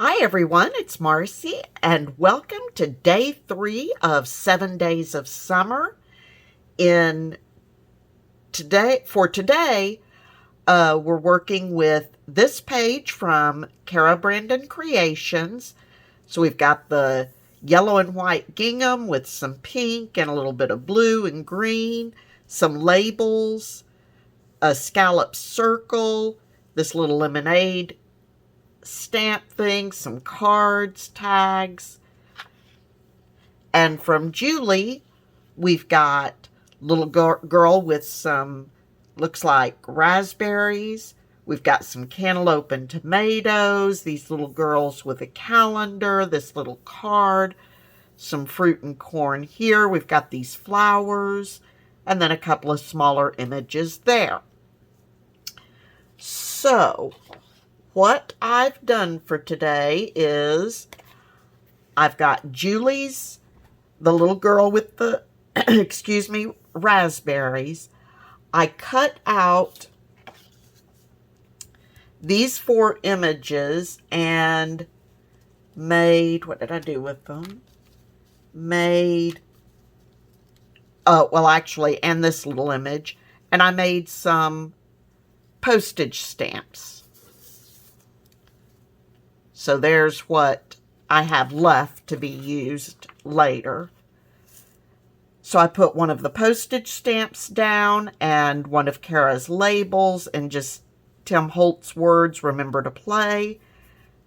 Hi everyone, it's Marcy and welcome to day 3 of 7 days of summer. For today, we're working with this page from Kara Brandon Creations. So we've got the yellow and white gingham with some pink and a little bit of blue and green, some labels, a scallop circle, this little lemonade stamp thing, some cards, tags. And from Julie, we've got little girl with some, looks like raspberries. We've got some cantaloupe and tomatoes, these little girls with a calendar, this little card, some fruit and corn here. We've got these flowers, and then a couple of smaller images there. So, what I've done for today is I've got Julie's, the little girl with the, raspberries. I cut out these 4 images and made, what did I do with them? And this little image. And I made some postage stamps. So there's what I have left to be used later. So I put one of the postage stamps down and one of Kara's labels and just Tim Holtz words, remember to play,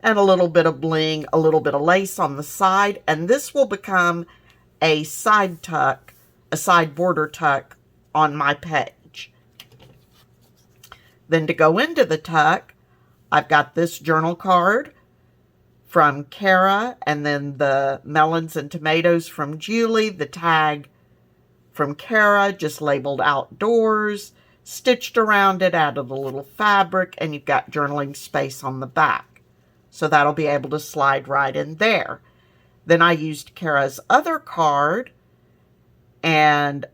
and a little bit of bling, a little bit of lace on the side. And this will become a side tuck, a side border tuck on my page. Then to go into the tuck, I've got this journal card from Kara, and then the melons and tomatoes from Julie, the tag from Kara, just labeled outdoors, stitched around it, added a little fabric, and you've got journaling space on the back. So that'll be able to slide right in there. Then I used Kara's other card and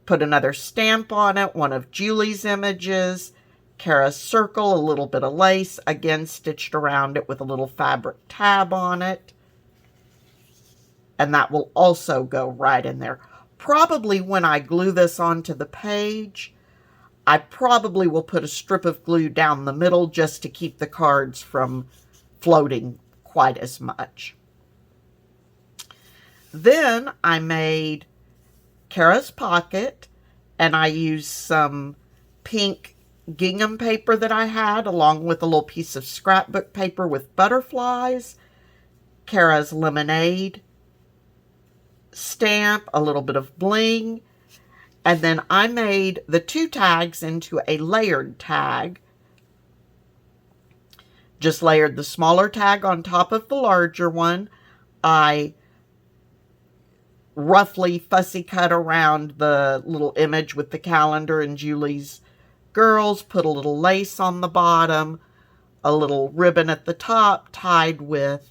put another stamp on it, one of Julie's images, Kara's circle, a little bit of lace, again stitched around it with a little fabric tab on it. And that will also go right in there. Probably when I glue this onto the page, I probably will put a strip of glue down the middle just to keep the cards from floating quite as much. Then I made Kara's pocket, and I used some pink gingham paper that I had, along with a little piece of scrapbook paper with butterflies, Kara's lemonade stamp, a little bit of bling, and then I made the 2 tags into a layered tag. Just layered the smaller tag on top of the larger one. I roughly fussy cut around the little image with the calendar and Julie's girls, put a little lace on the bottom, a little ribbon at the top tied with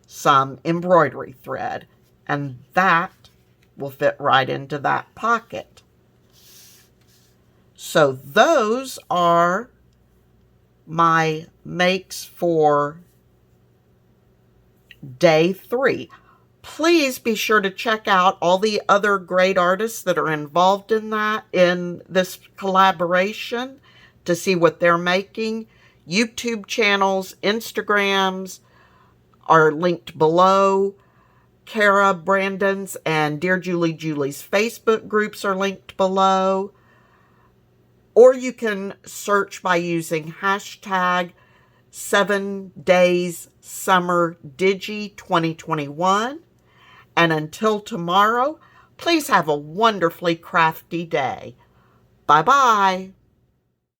some embroidery thread, and that will fit right into that pocket. So those are my makes for day 3. Please be sure to check out all the other great artists that are involved in this collaboration, to see what they're making. YouTube channels, Instagrams are linked below. Kara Brandon's and Dear Julie Julie's Facebook groups are linked below. Or you can search by using hashtag 7DaysSummerDigi2021. And until tomorrow, please have a wonderfully crafty day. Bye-bye.